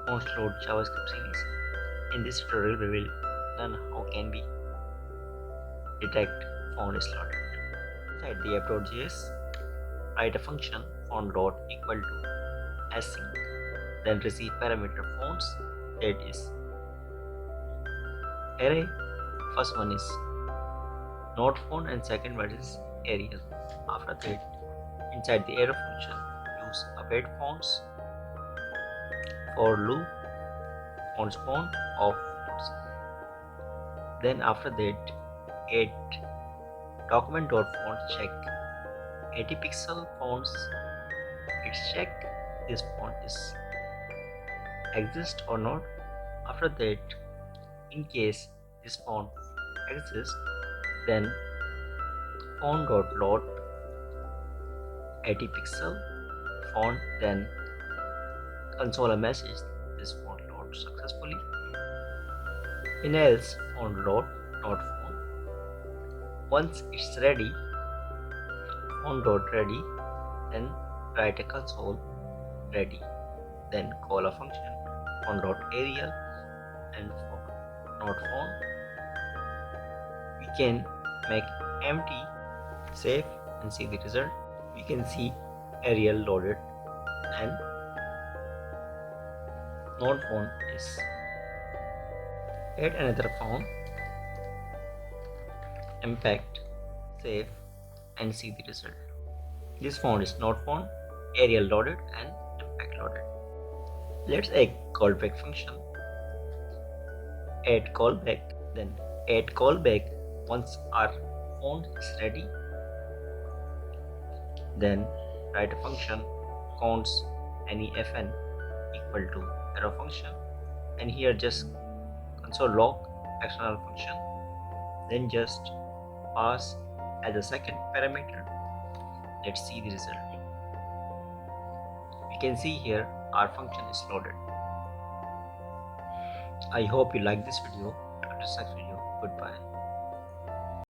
Fonts Load JavaScript series. In this tutorial, we will learn how can we detect font is loaded. Inside the app.js, write a function font dot equal to async, then receive parameter fonts, that is array. First one is not font and second one is Arial. After that, inside the arrow function, use await fonts, for loop, fonts font of fonts. Then after that, add document.font check 80 pixel fonts. It's check this font is exist or not. After that, in case this font exists, then font.load 80 pixel font, then console a message this font load successfully. In else font load not font. Once it's ready, font.ready, then write a console ready, then call a function font.arial and font not font. We can make empty, save and see the result. We can see Arial loaded and not font is. Add another font, impact, save and see the result. This font is not font, Arial loaded and impact loaded. Let's add callback function. Add callback, then add callback once our font is ready. Then write a function counts any fn equal to arrow function, and here just console log external function, then just pass as a second parameter. Let's see the result. We can see here our function is loaded. I hope you like this video. Until next video, goodbye.